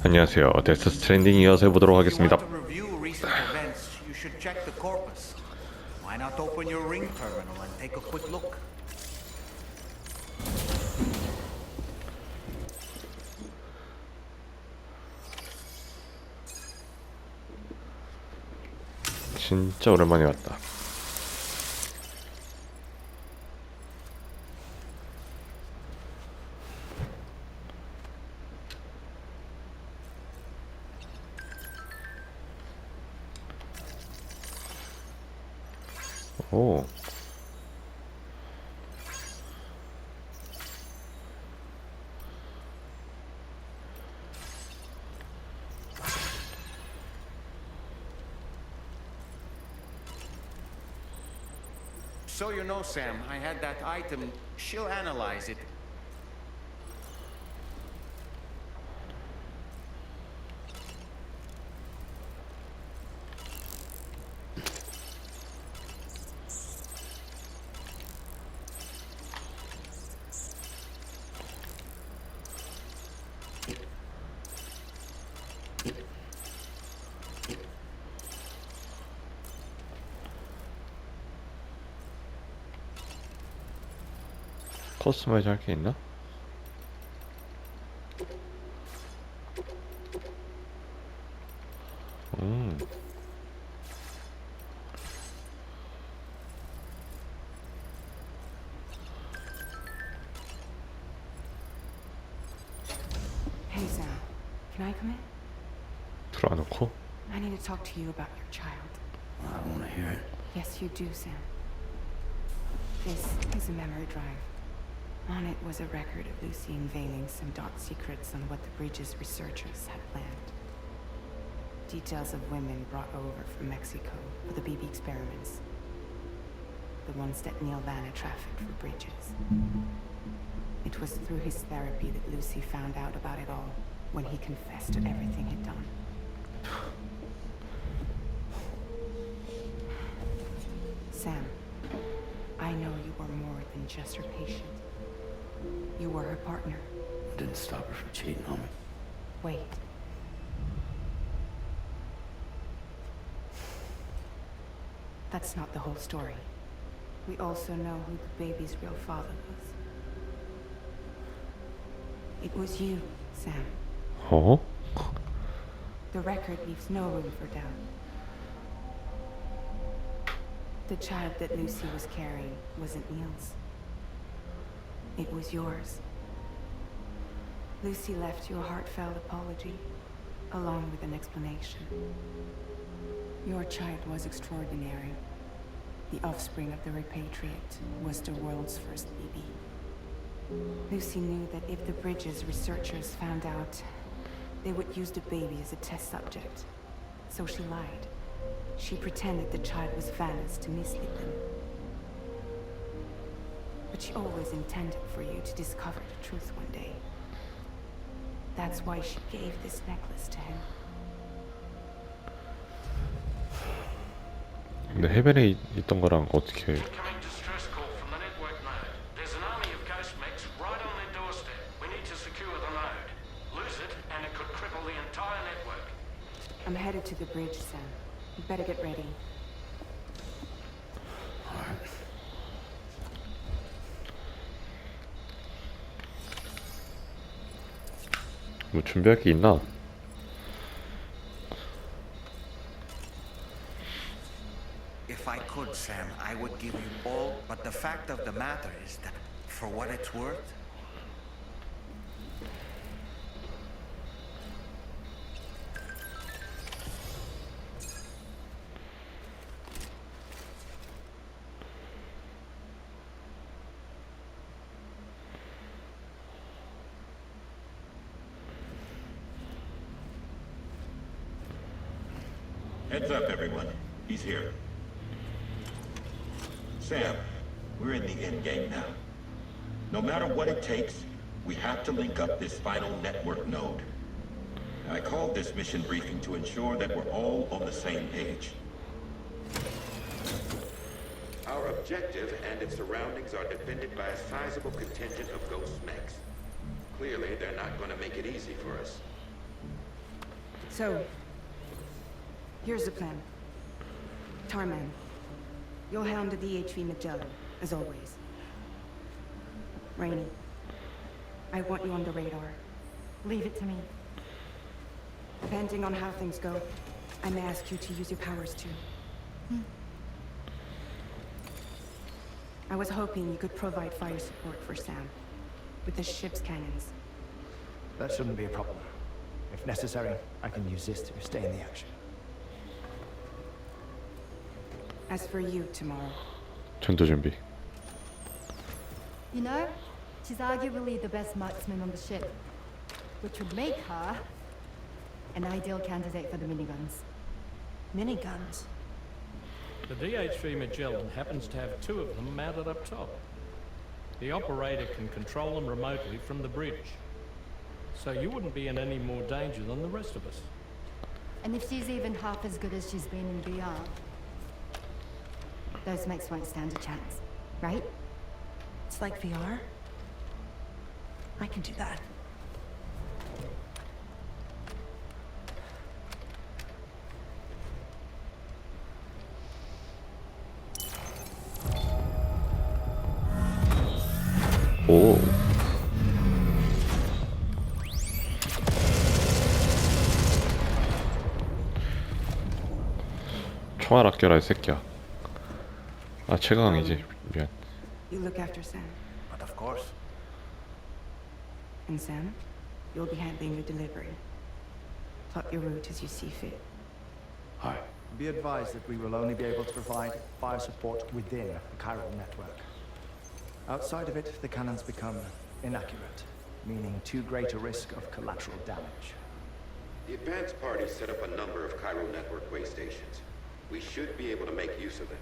안녕하세요. 데스 스트랜딩 이어서 해보도록 하겠습니다. 진짜 오랜만에 왔다. 오. So you know, Sam, I had that item. She'll analyze it. 커스터마이즈 할 게 있나? Hey Sam, can I come in? 들어놓고. I need to talk to you about your child. I want to hear it. Yes, you do, Sam. This is a memory drive. On it was a record of Lucy unveiling some dark secrets on what the bridge's researchers had planned. Details of women brought over from Mexico for the BB experiments. The ones that Neil Vana trafficked for bridges. It was through his therapy that Lucy found out about it all, when he confessed to everything he'd done. Sam, I know you were more than just her patient. You were her partner. I didn't stop her from cheating on me. Wait. That's not the whole story. We also know who the baby's real father was. It was you, Sam. 어? The record leaves no room for doubt. The child that Lucy was carrying wasn't Neil's. It was yours. Lucy left you a heartfelt apology, along with an explanation. Your child was extraordinary. The offspring of the repatriate was the world's first BB. Lucy knew that if the bridge's researchers found out, they would use the baby as a test subject. So she lied. She pretended the child was Vana's to mislead them. But she always intended for you to discover the truth one day. That's why she gave this necklace to him. 근데 해변에 있던 거랑 어떻게? Incoming distress call from the network node. There's an army of ghost mechs right on their doorstep. We need to secure the node. Lose it, and it could cripple the entire network. I'm headed to the bridge, Sam. You better get ready. All right. 뭐 준비할 게 있나? If I could, Sam, I would give you all, but the fact of the matter is that, for what it's worth, Heads up, everyone. He's here. Sam, we're in the end game now. No matter what it takes, we have to link up this final network node. I called this mission briefing to ensure that we're all on the same page. Our objective and its surroundings are defended by a sizable contingent of ghost mechs. Clearly, they're not going to make it easy for us. So, here's the plan. Tarman, you'll hound the DHV Magellan, as always. Rainey, I want you on the radar. Leave it to me. Depending on how things go, I may ask you to use your powers too. I was hoping you could provide fire support for Sam, with the ship's cannons. That shouldn't be a problem. If necessary, I can use this to stay in the action. As for you, Tommorow, 전투 준비. You know, she's arguably the best marksman on the ship, which would make her an ideal candidate for the miniguns. miniguns. The DHV Magellan happens to have 2 of them mounted up top. The operator can control them remotely from the bridge. So you wouldn't be in any more danger than the rest of us. And if she's even half as good as she's been in VR, those mates won't stand a chance, right? It's like VR. I can do that. 오. 총알 아껴라 이 새끼야. 아 최강이지. 미안. You look after Sam. But of course. And Sam, you'll be handling your delivery. Plot your route as you see fit. Aye. Be advised that we will only be able to provide fire support within the chiral network. Outside of it, the cannons become inaccurate, meaning too great a risk of collateral damage. The advanced party set up a number of chiral network way stations. We should be able to make use of them.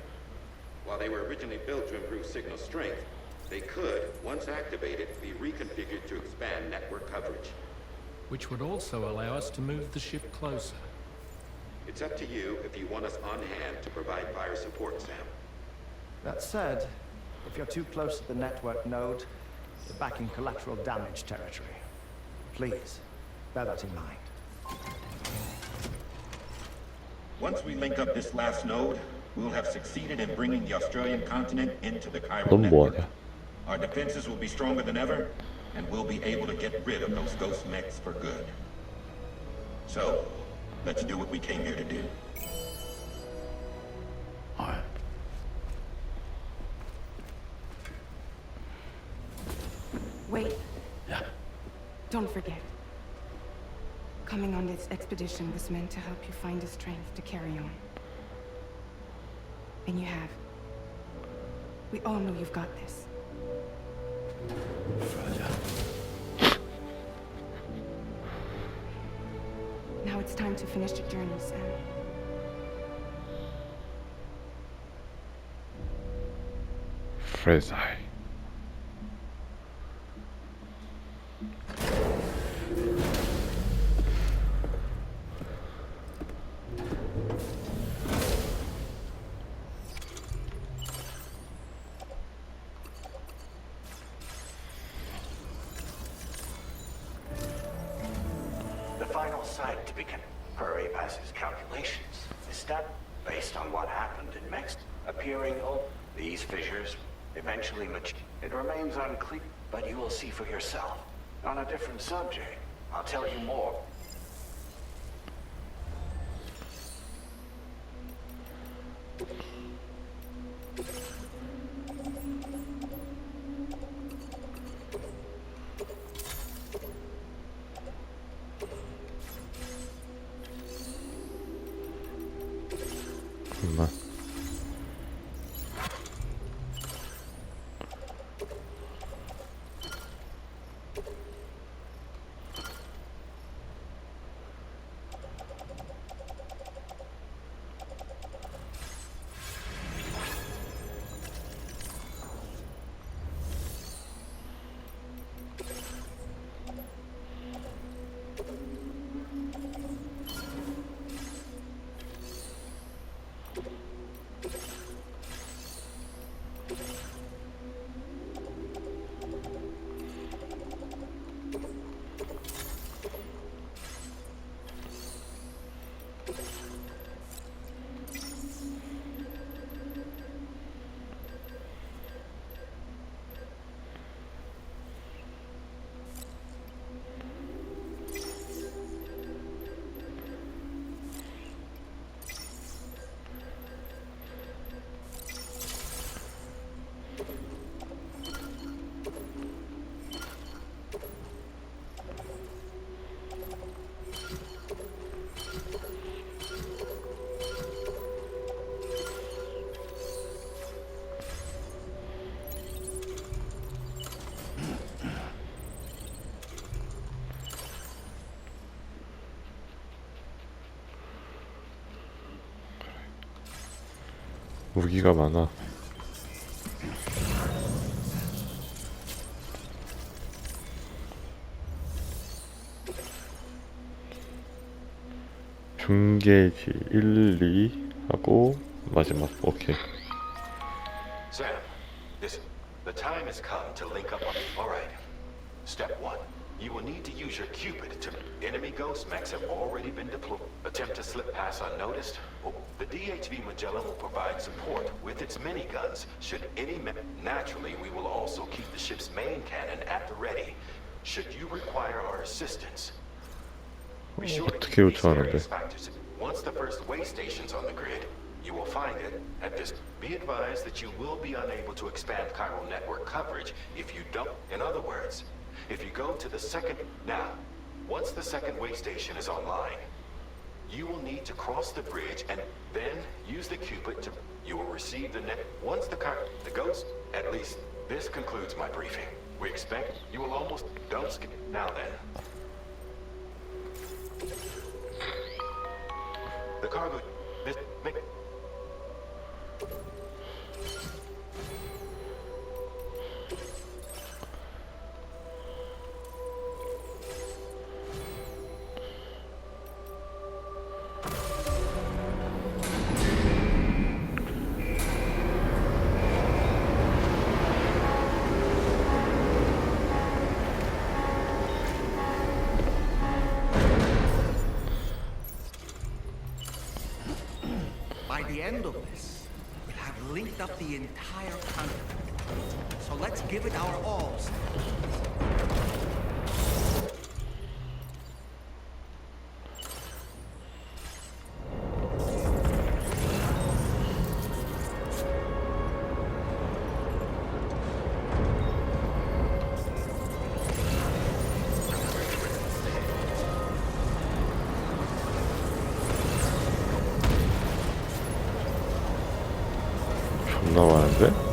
While they were originally built to improve signal strength, they could, once activated, be reconfigured to expand network coverage. Which would also allow us to move the ship closer. It's up to you if you want us on hand to provide fire support, Sam. That said, if you're too close to the network node, you're back in collateral damage territory. Please, bear that in mind. Once we link up this last node, we'll have succeeded in bringing the Australian continent into the chiral 넌 network. 뭐하냐? Our defenses will be stronger than ever, and we'll be able to get rid of those ghost mechs for good. So, let's do what we came here to do. Aye. Wait, Yeah. don't forget. Coming on this expedition was meant to help you find the strength to carry on. And you have. We all know you've got this. Fragile. Now it's time to finish the journey, Sam. 프래자일. The final site to begin. Per Pass's calculations. Is that based on what happened in Mexico? Appearing all these fissures eventually mature. It remains unclear, but you will see for yourself. On a different subject, I'll tell you more. 잠깐만. 무기가 많아. 중계지 1, 2 하고 마지막. 오케이. Sam, listen. The time has come to link up. All right. Step 1. You will need to use your Cupid to... Enemy ghost mechs have already been deployed. Attempt to slip past unnoticed. Oh, the DHV Magellan will provide support with its miniguns. Should any Naturally, we will also keep the ship's main cannon at the ready. Should you require our assistance. Be sure to keep these various factors. Once the first way station's on the grid, you will find it at this. Be advised that you will be unable to expand chiral network coverage if you don't. In other words, if you go to the second... Now, once the second way station is online, you will need to cross the bridge and then use the Cupid to... You will receive the net... Once the ghost... At least, this concludes my briefing. We expect you will almost... Don't skip... Now then. The cargo... This... By the end of this, we'll have linked up the entire continent. So let's give it our all. 존나 많은데?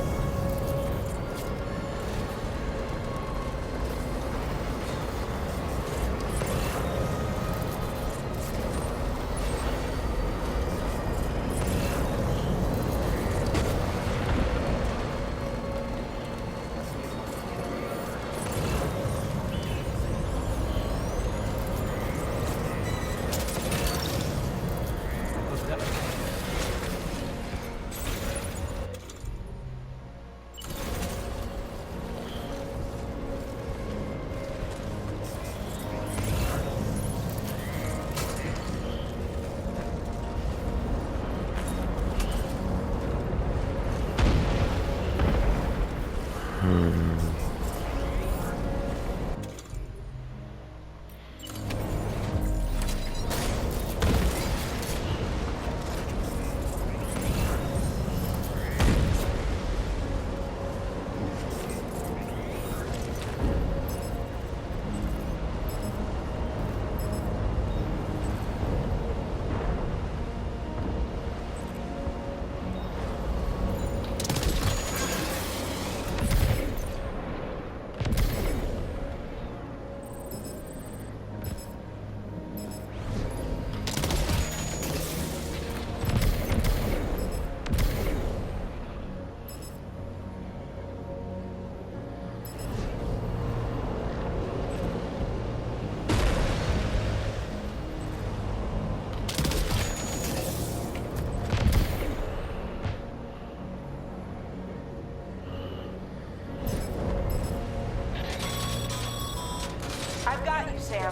I've got you, Sam.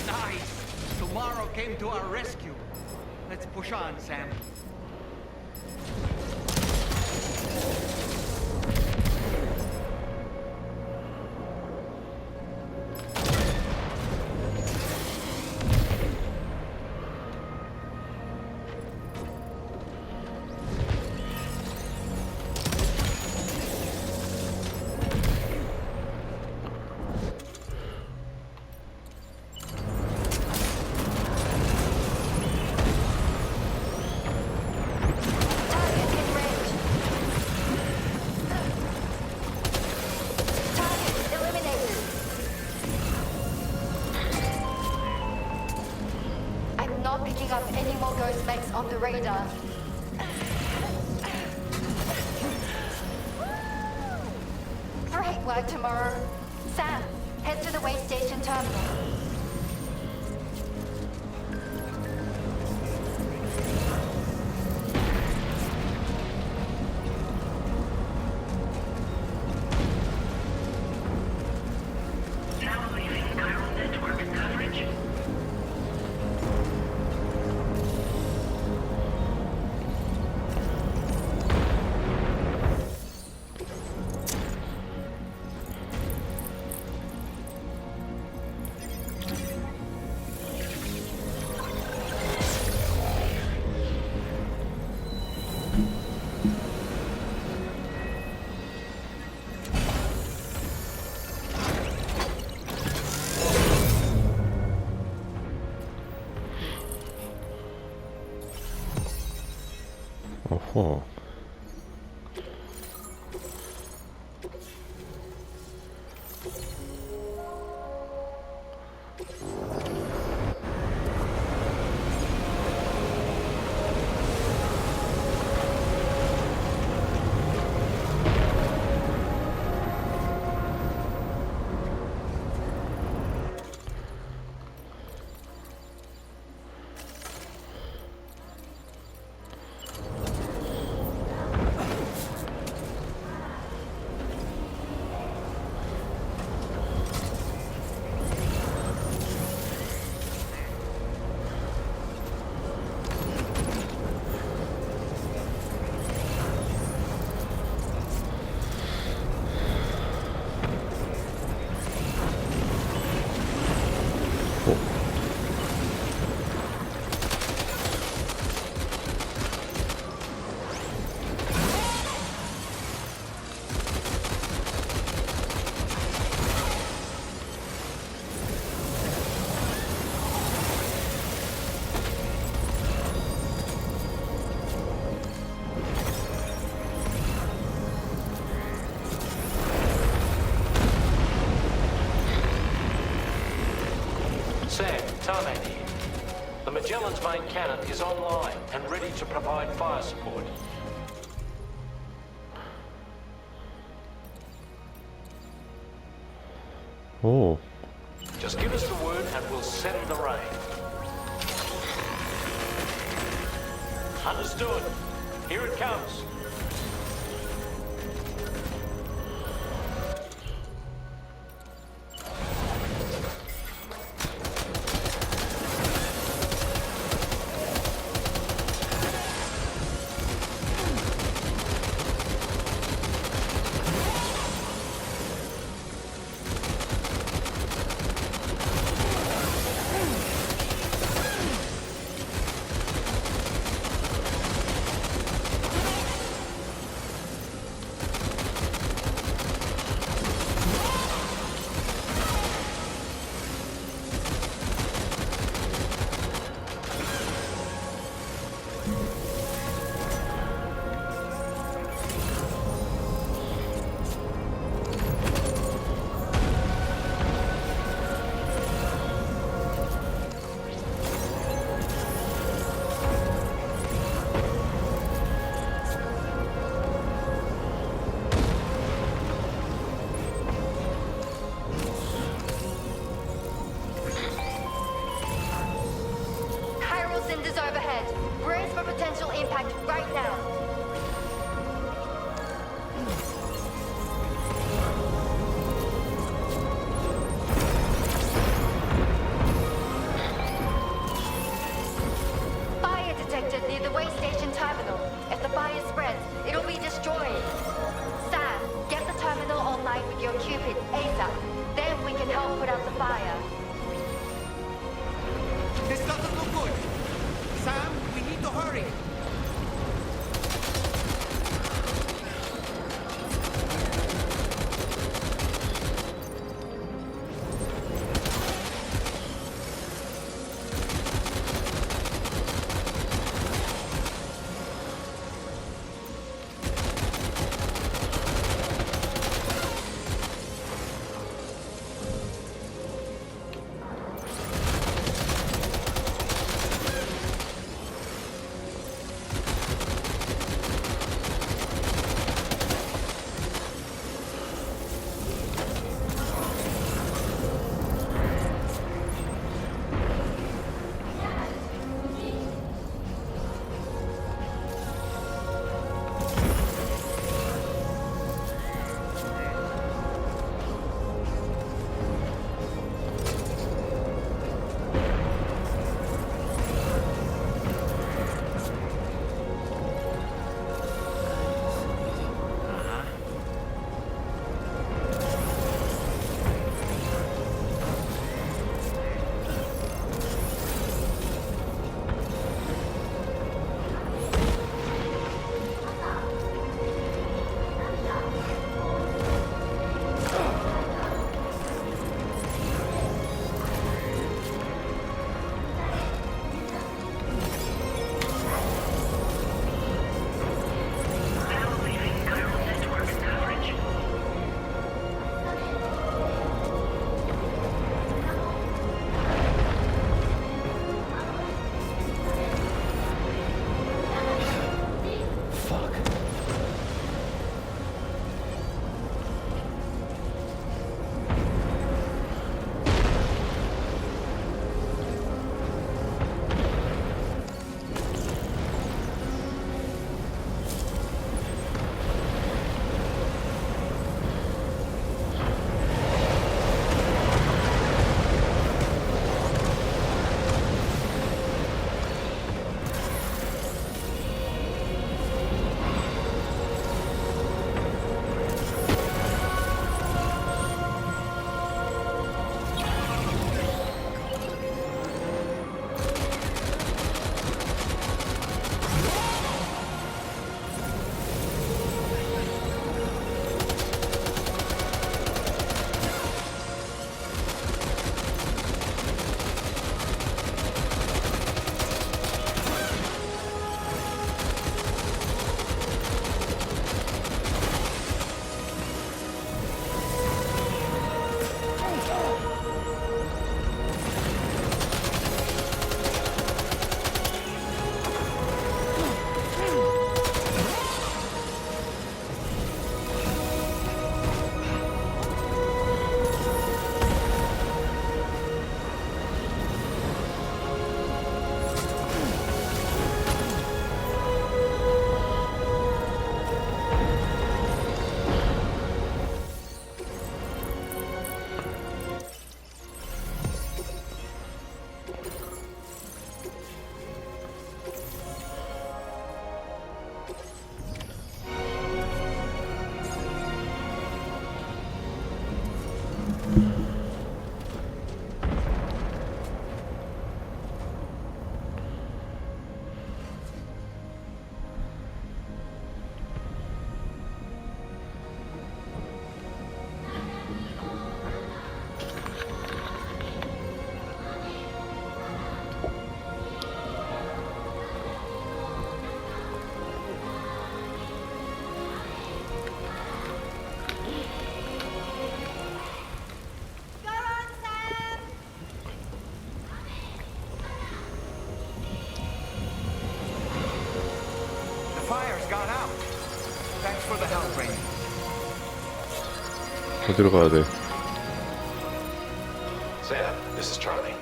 Nice! Tommorow came to our rescue. Let's push on, Sam. Picking up any more ghost mechs on the radar. work, Tommorow. Sam, head to the way station terminal. Now leaving chiral network coverage. 어허. Sam, Tarman here. The Magellan's main cannon is online and ready to provide fire support. 오. Just give us the word and we'll send the rain. Understood. Here it comes. Cinders overhead. Brace for potential impact right now. Fire detected near the way station terminal. If the fire spreads, it'll be destroyed. Sam, get the terminal online with your Cupid ASAP. Then we can help put out the fire. This doesn't look good. Sam, we need to hurry. 어디로 가야 돼? Sam, this is Charlie.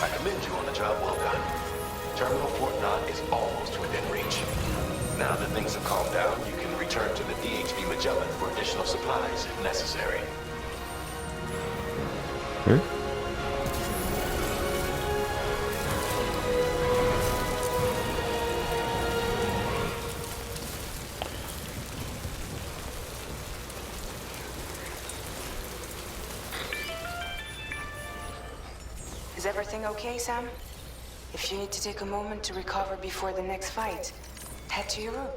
I commend you on the job well done. Terminal Fort Knott is almost within reach. Now that things have calmed down, you can return to the DHB Magellan for additional supplies if necessary. 응? Is everything okay, Sam? If you need to take a moment to recover before the next fight, head to your room.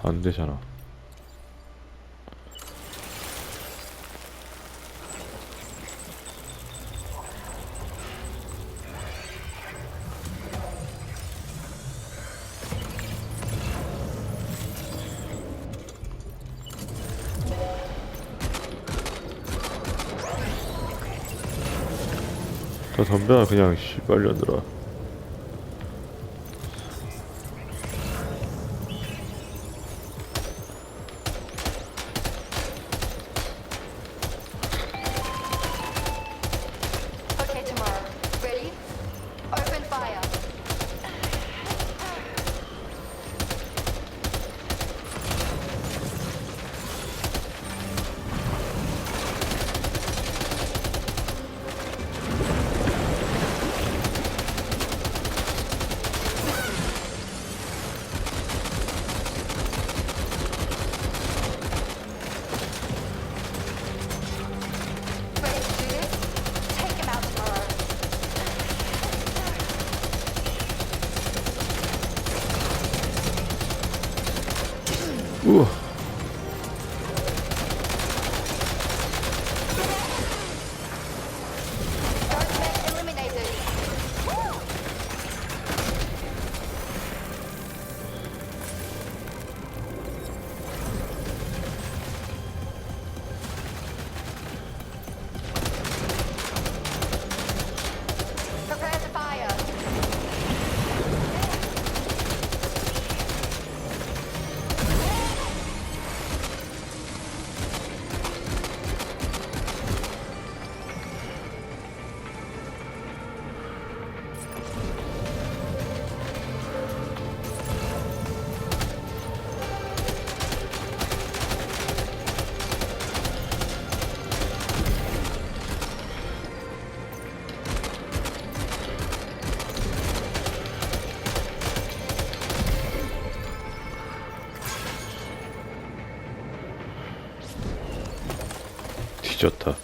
안 되잖아. 저 덤벼 그냥 씨발년들아. Okay, Tommorow. Ready? Open fire. 우와. Target eliminated. Prepare to fire. 뒤졌다.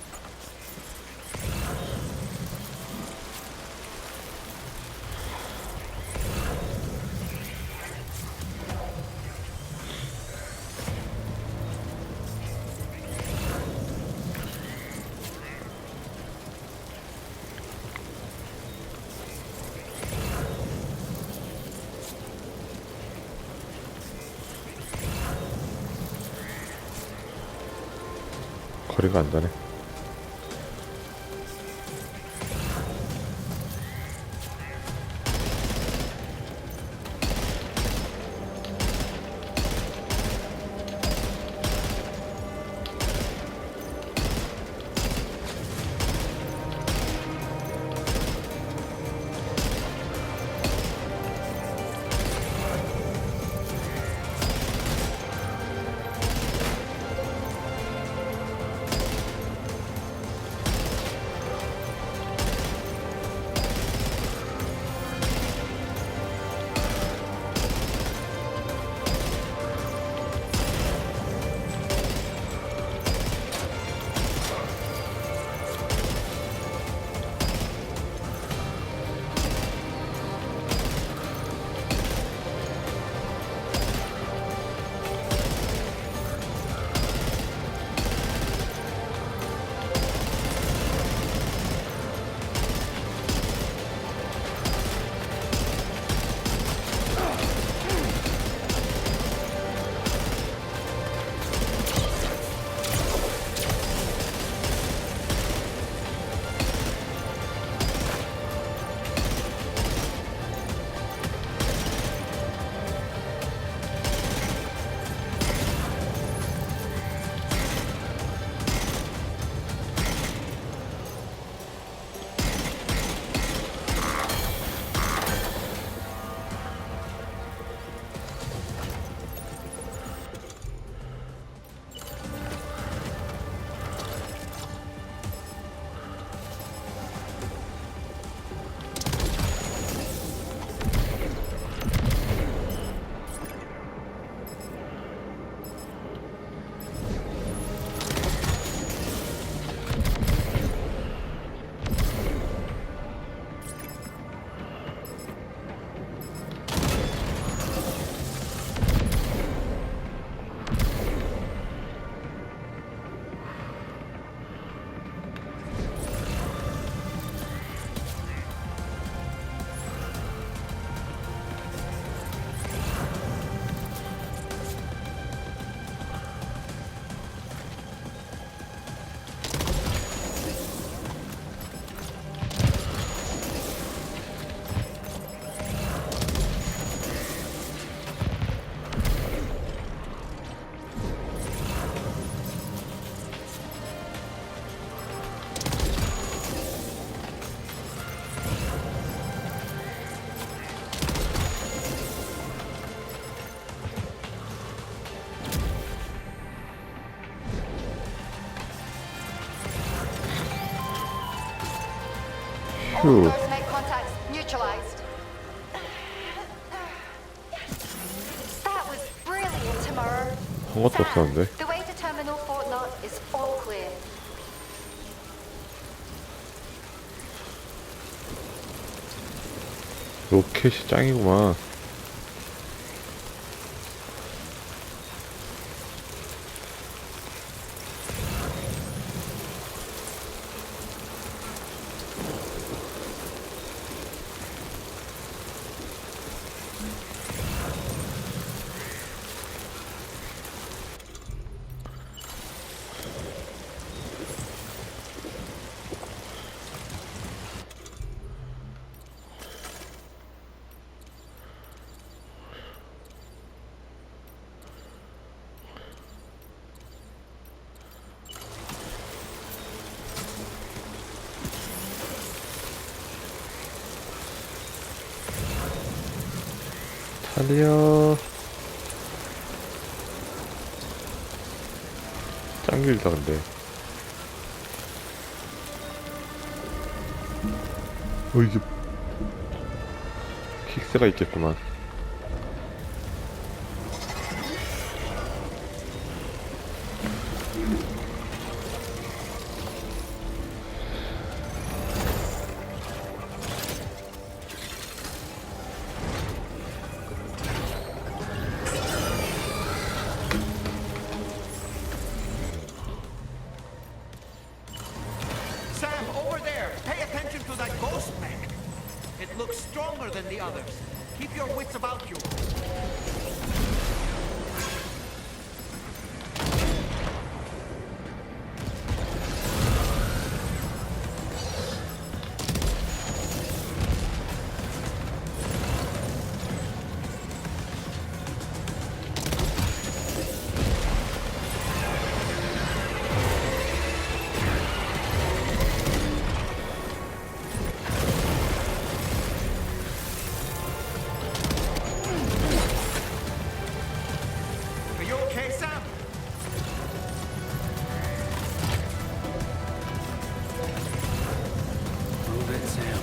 거리가 안 되네. All coordinate contacts neutralized. That was brilliant, Tommorow. 아무것도 없었는데. The way to Terminal Fort Knot is all clear. 로켓이 짱이구만. 달려. 짱 길다 근데. 이게 킥스가 있겠구만. Sam, over there! Pay attention to that ghost mech! It looks stronger than the others. Keep your wits about you. Are you okay, Sam? Move it, Sam.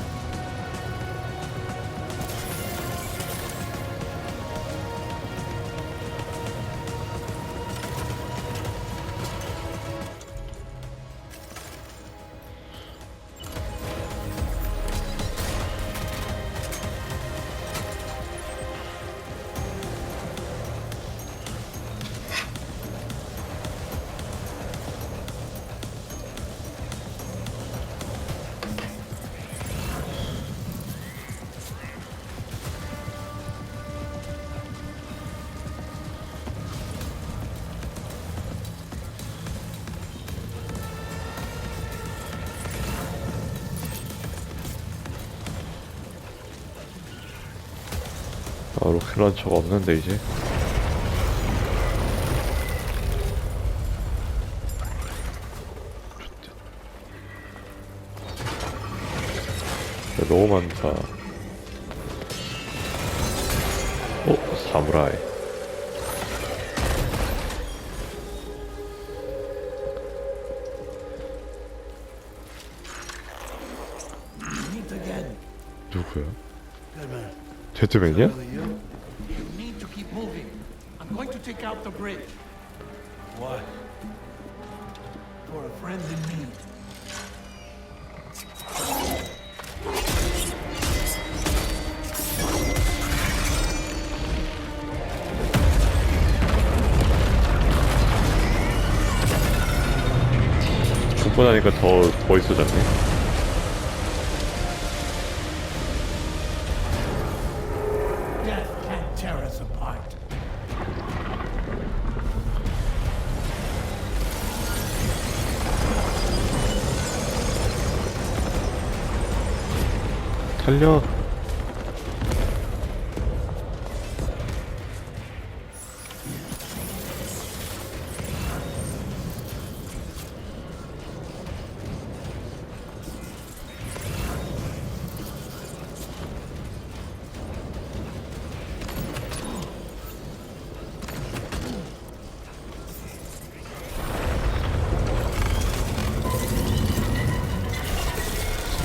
로켓 런처가 없는데 이제. 너무 많다. 사무라이. 누구야? 데드맨이야? You need to keep moving. I'm going to take out the bridge. What? For a friend in need. 충분하니까 더 멋있어졌네. Death can't tear us apart. 달려.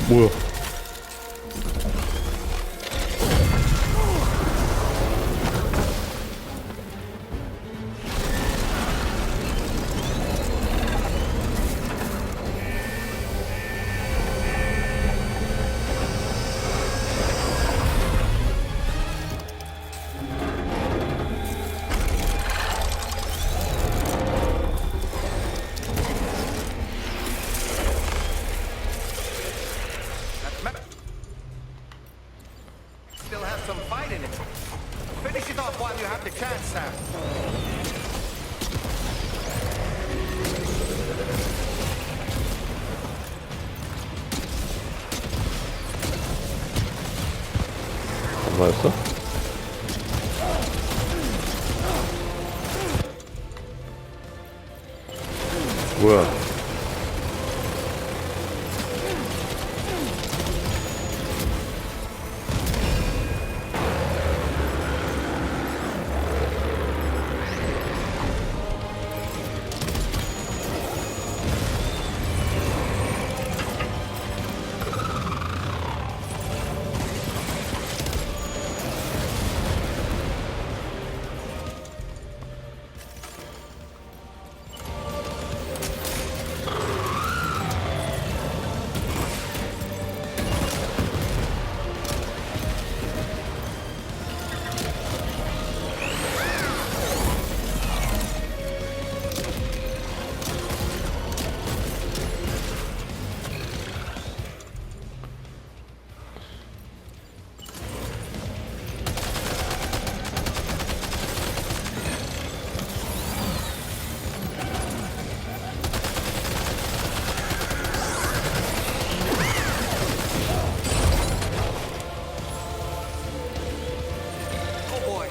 뭐야? Still have some fight in it. Finish it off while you have the chance, Sam. 안 맞았어? 뭐야?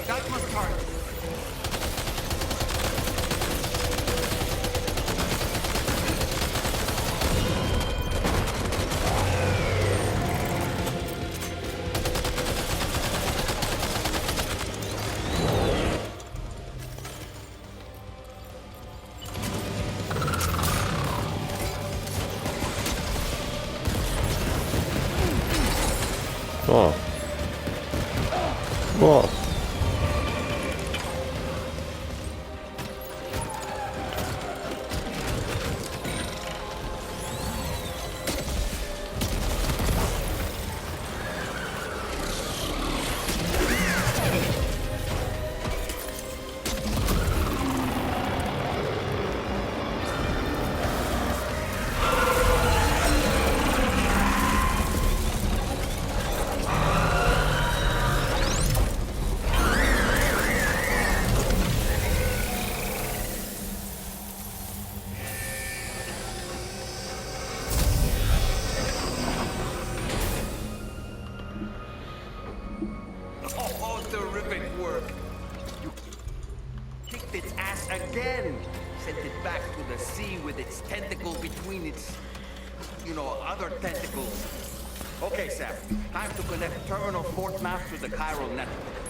That must hurt. 와. 와. Again, sent it back to the sea with its tentacle between its, other tentacles. Okay, Sam, time to connect Terminal 4th map to the Chiral network.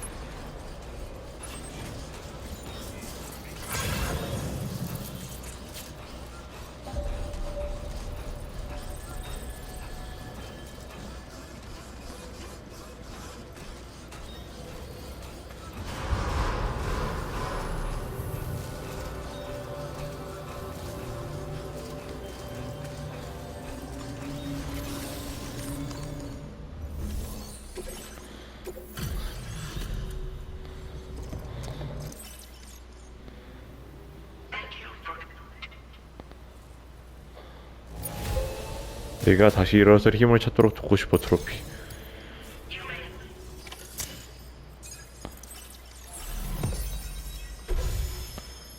내가 다시 일어서 힘을 찾도록 돕고 싶어 트로피.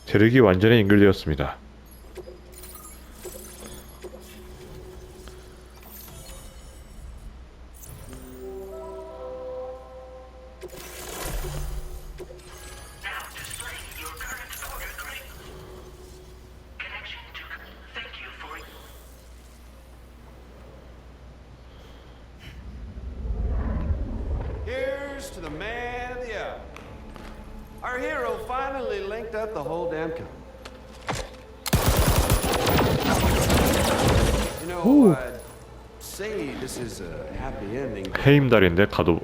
대륙이 완전히 연결되었습니다. To the man of the hour. Our hero finally linked up the whole damn company. I'd say this is a happy ending. 해임달인데 가도부.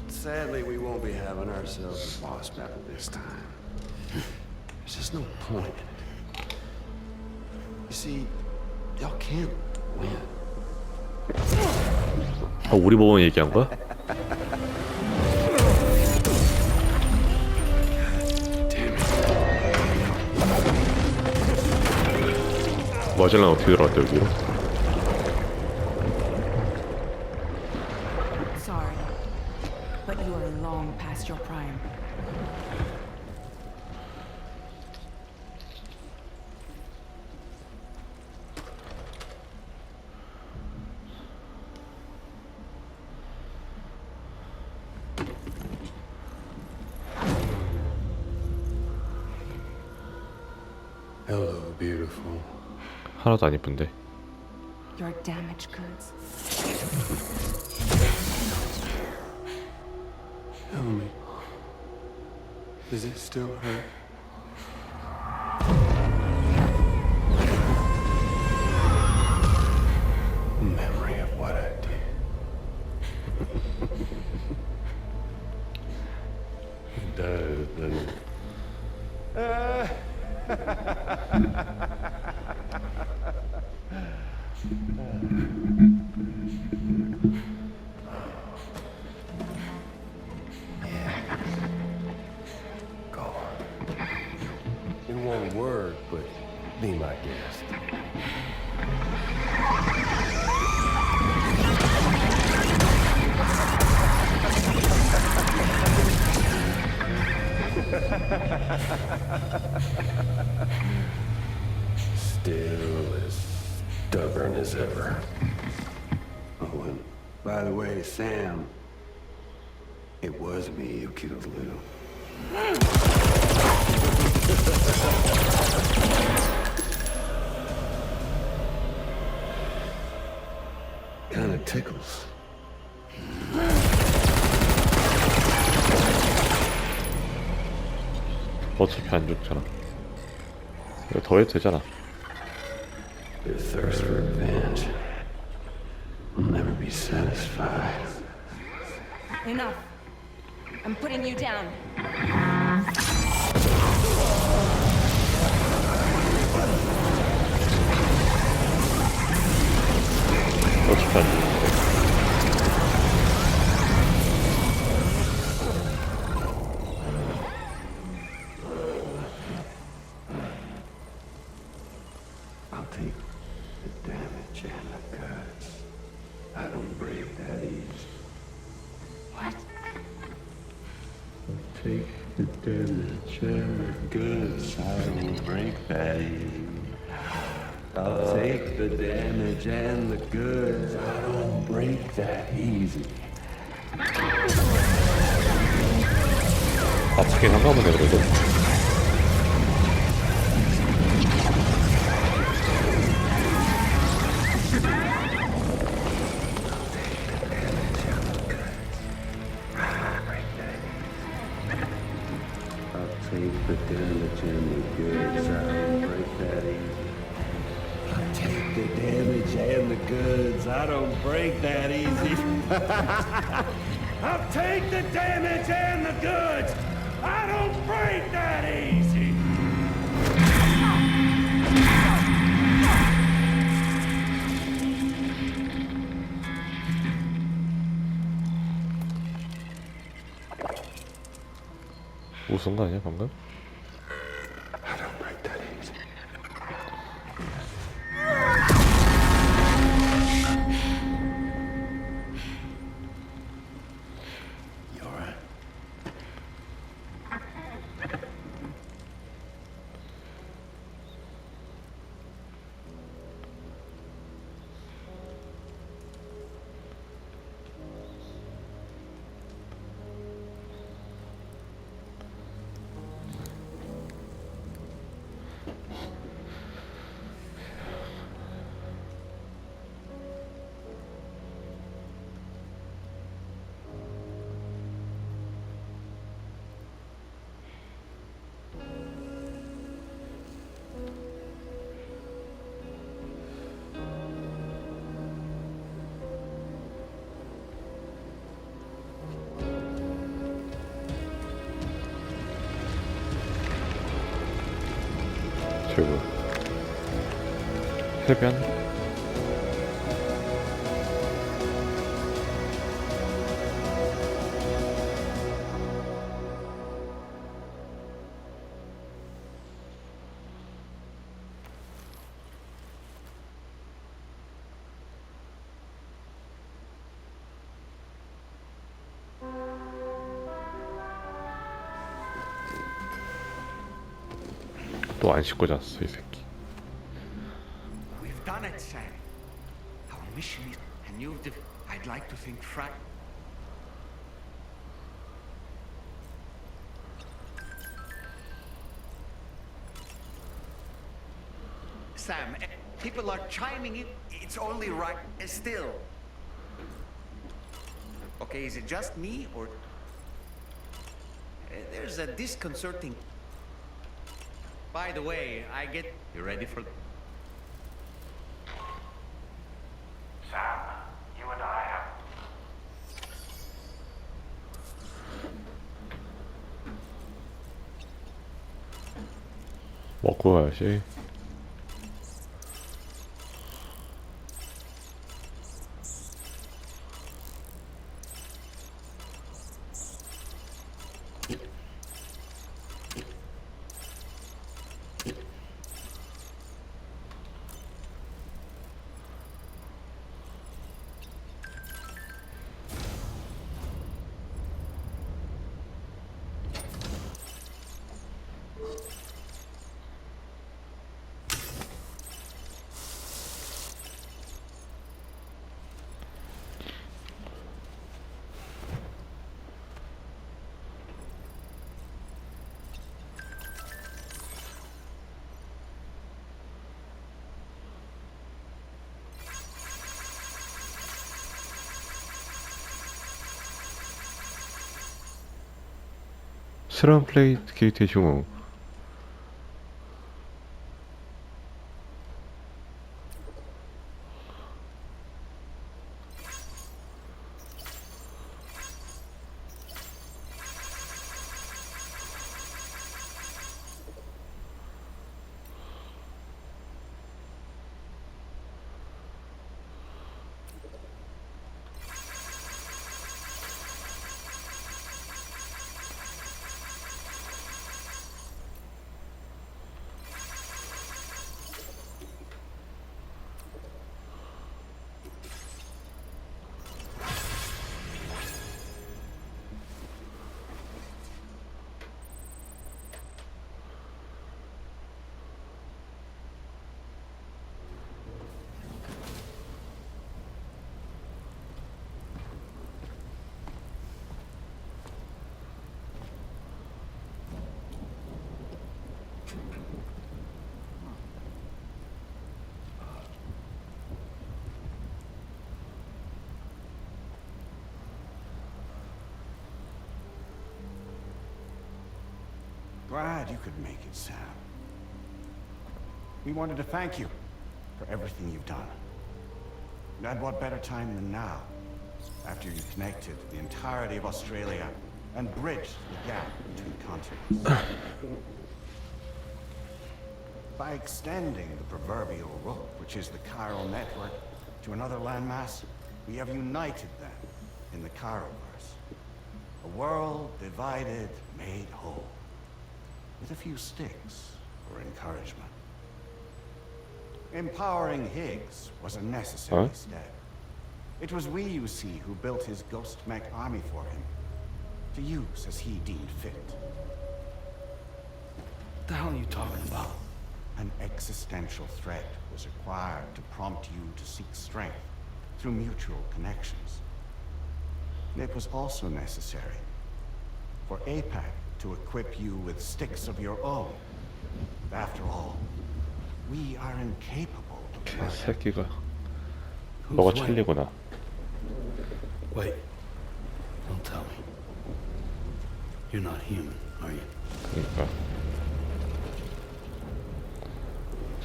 Sadly, we won't be having ourselves a boss battle this time. There's just no point in it. You see, y'all can't win. 우리 보고 얘기한 거야? 마젤란 어떻게 들어갔다 여기로? Sorry, but you are long past your prime. Hello, beautiful. 하나도 안 이쁜데. Your damaged goods. Tell me, does it still hurt? Memory of what I did. It does, doesn't it? Go on. It won't work, but be my guest. Still as stubborn as ever. Oh, and By the way, Sam, it was me who killed Lou. Kinda tickles. 어차피 안 죽잖아. 이거 더 해도 되잖아. Their thirst for revenge will never be satisfied. Enough. I'm putting you down. 어차피 안 죽는데. I'll take the damage and the cuts. I don't break that easy. What? Take the damage and the goods. I don't break that easy. I'll take the damage and the goods. I don't break that easy. 아프긴 한가 보네 그래도. Take the damage and the goods. I don't break that easy. I take the damage and the goods. I don't break that easy. I'll take the damage and the goods. I don't break that easy. 웃은 거 아니야 방금? I don't break that easy. You alright? 최고. 해변? 또 안 씻고 잤어 이 새끼. We've done it, Sam. Our mission is, and I'd like to think Sam, people are chiming in. It's only right. Still. Okay, is it just me or there's a disconcerting. By the way, you ready for? Sam, you and I have... 먹고 가야지. 스트런 플레이트 게이트의 흉우. Glad you could make it, Sam. We wanted to thank you for everything you've done. And what better time than now, after you connected the entirety of Australia and bridged the gap between continents. By extending the proverbial rope, which is the chiral network, to another landmass, we have united them in the Chiralverse. A world divided, made whole. With a few sticks for encouragement. Empowering Higgs was a necessary step. It was we, you see, who built his ghost mech army for him, to use as he deemed fit. What the hell are you talking about? An existential threat was required to prompt you to seek strength through mutual connections. It was also necessary for APAC to equip you with sticks of your own. After all, we are incapable of 새끼가 너가 찰리구나. Wait, don't tell me. You're not human, are you? 그러니까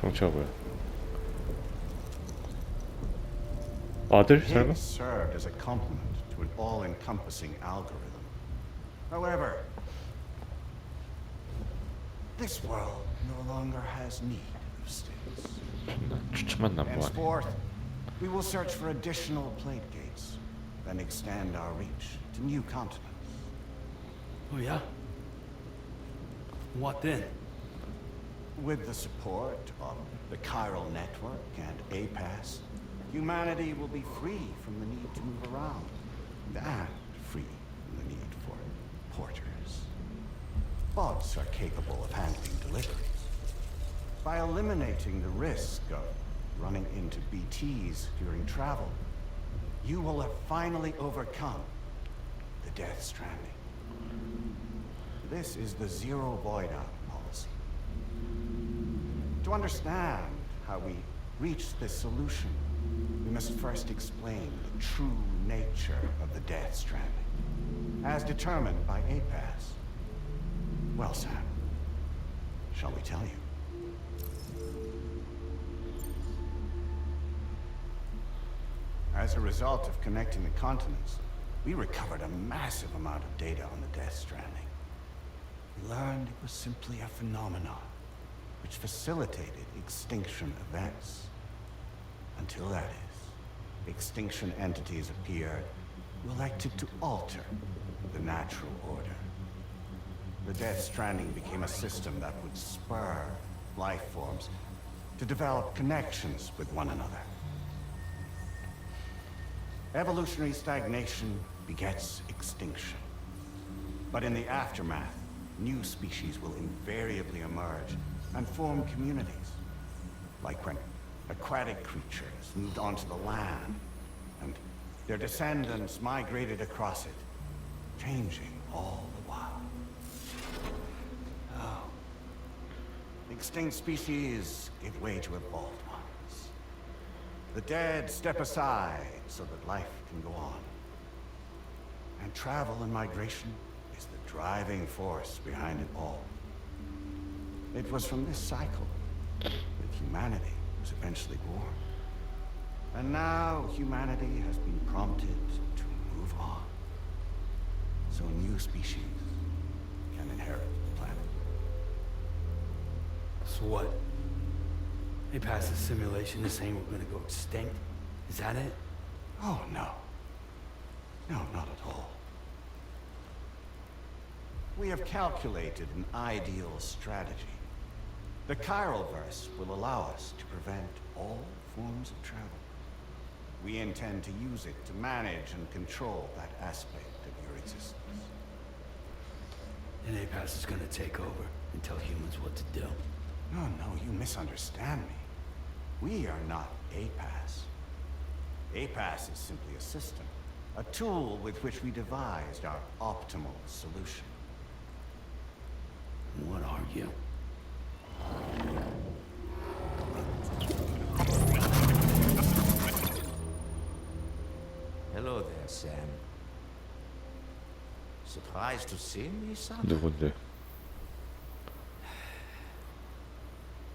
정체가 뭐야? 아들 설마? Higgs served as a complement to an all-encompassing algorithm. However, this world no longer has need of sticks. 추천만 남보하네. Henceforth, we will search for additional plate gates, then extend our reach to new continents. Oh yeah? What then? With the support of the chiral network and APAS, humanity will be free from the need to move around, and free from the need for porters. Bots are capable of handling deliveries. By eliminating the risk of running into BTs during travel, you will have finally overcome the Death Stranding. This is the zero Voidout policy. To understand how we reached this solution, we must first explain the true nature of the Death Stranding, as determined by APAS. Well, Sam, shall we tell you? As a result of connecting the continents, we recovered a massive amount of data on the Death Stranding. We learned it was simply a phenomenon which facilitated extinction events. Until that is, extinction entities appeared who elected to alter the natural order. The Death Stranding became a system that would spur life forms to develop connections with one another. Evolutionary stagnation begets extinction. But in the aftermath, new species will invariably emerge and form communities. Like when aquatic creatures moved onto the land, and their descendants migrated across it, changing all the while. Oh. Extinct species give way to evolved ones. The dead step aside so that life can go on. And travel and migration is the driving force behind it all. It was from this cycle that humanity was eventually born. And now humanity has been prompted to move on. So new species can inherit the planet. So what? They passed the simulation to saying we're gonna go extinct? Is that it? Oh, no. No, not at all. We have calculated an ideal strategy. The Chiralverse will allow us to prevent all forms of travel. We intend to use it to manage and control that aspect of your existence. And APAS is gonna take over and tell humans what to do. No, you misunderstand me. We are not APAS. APAS is simply a system, a tool with which we devised our optimal solution. What are you? Hello there, Sam. Surprised to see me, son? 누군데?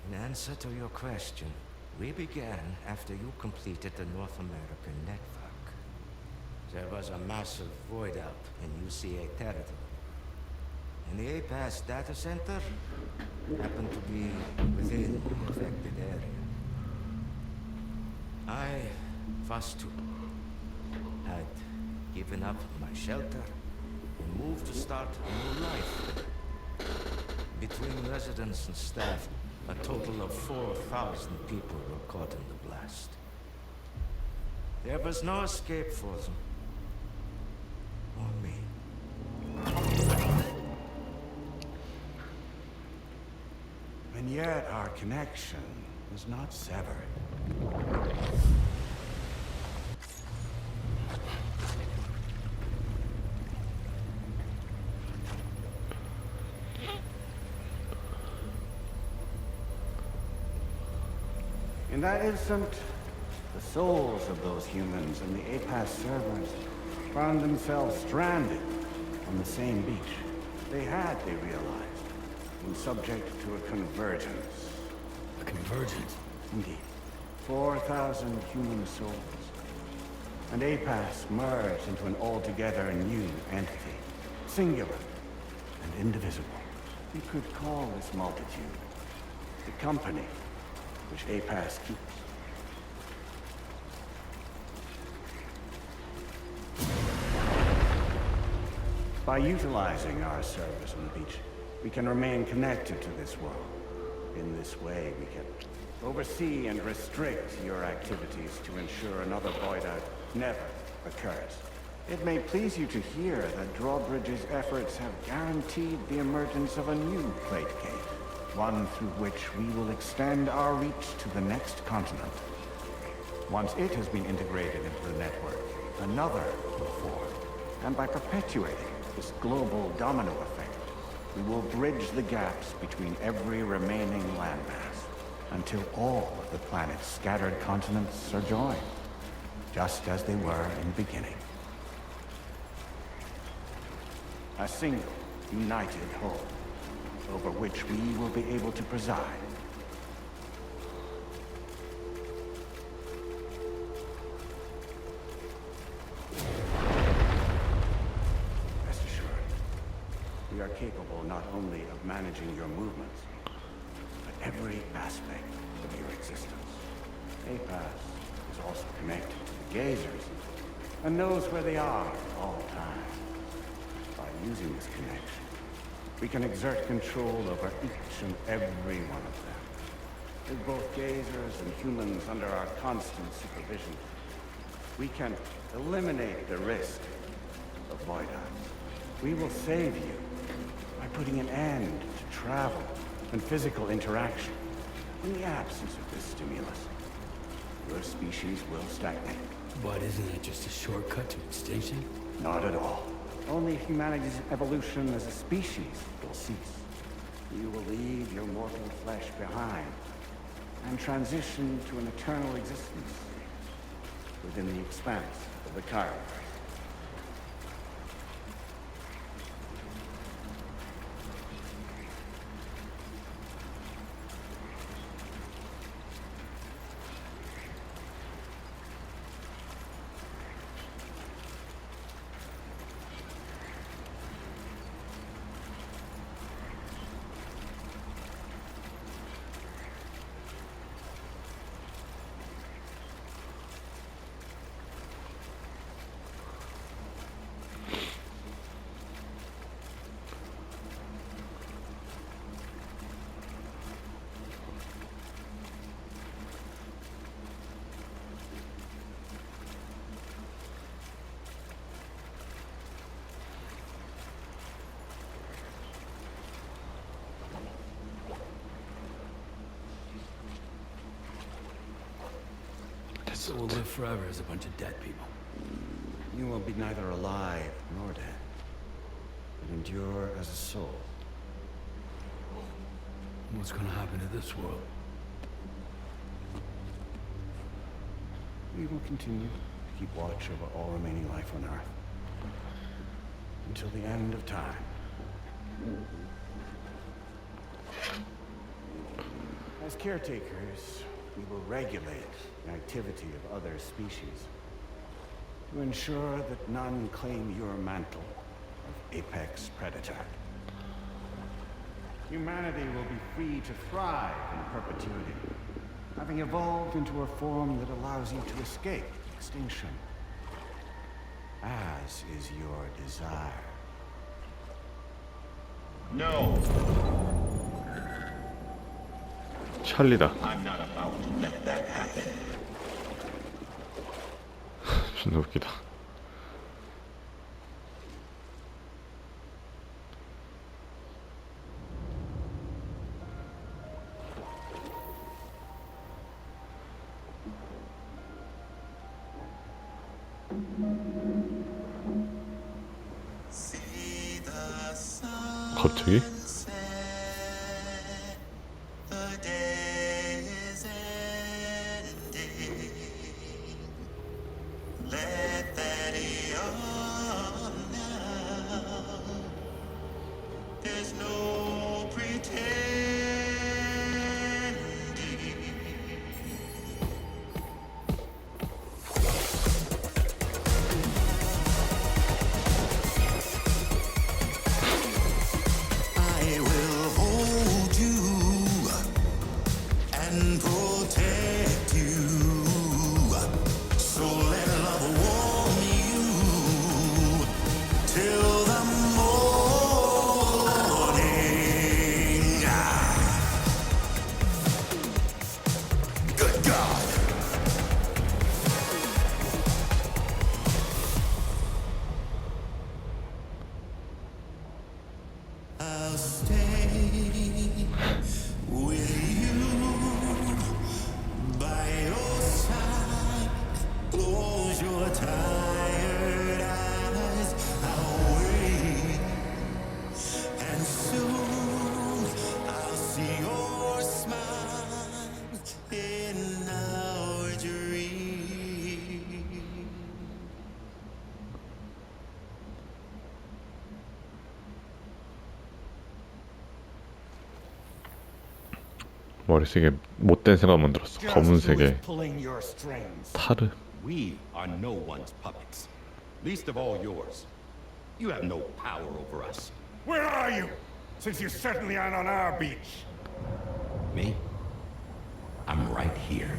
In answer to your question, we began after you completed the North American network. There was a massive Voidout in UCA territory. And the APAS data center happened to be within the affected area. I, first too, had given up my shelter and moved to start a new life. Between residents and staff, a total of 4,000 people were caught in the blast. There was no escape for them. Or me. And yet our connection was not severed. In that instant, the souls of those humans and the APAS servers found themselves stranded on the same beach. They realized, been subject to a convergence. A convergence? Indeed. 4,000 human souls. And APAS merged into an altogether new entity. Singular and indivisible. We could call this multitude the company which APAS keeps. By utilizing our service on the beach, we can remain connected to this world. In this way, we can oversee and restrict your activities to ensure another Voidout never occurs. It may please you to hear that Drawbridge's efforts have guaranteed the emergence of a new plate gate, one through which we will extend our reach to the next continent. Once it has been integrated into the network, another will form. And by perpetuating this global domino effect, we will bridge the gaps between every remaining landmass until all of the planet's scattered continents are joined, just as they were in the beginning. A single, united whole, over which we will be able to preside. Rest assured, we are capable not only of managing your movements, but every aspect of your existence. APAS is also connected to the gazers, and knows where they are at all times. By using this connection, we can exert control over each and every one of them. With both gazers and humans under our constant supervision, we can eliminate the risk of Voidouts. We will save you by putting an end to travel and physical interaction. In the absence of this stimulus, your species will stagnate. But isn't that just a shortcut to extinction? Not at all. Only humanity's evolution as a species will cease. You will leave your mortal flesh behind and transition to an eternal existence within the expanse of the Chiral. So we'll live forever as a bunch of dead people. You will be neither alive nor dead, but endure as a soul. What's gonna happen to this world? We will continue to keep watch over all remaining life on Earth until the end of time. As caretakers, we will regulate the activity of other species to ensure that none claim your mantle of apex predator. Humanity will be free to thrive in perpetuity, having evolved into a form that allows you to escape extinction, as is your desire. No, 찰리다. I'm not about to let that happen. 존나 웃기다. 갑자기? 머릿속에 못된 생각만 들었어. 검은색에 타르. We are no one's puppets, least of all yours. You have no power over us. Where are you? Since you certainly aren't on our beach. Me? I'm right here.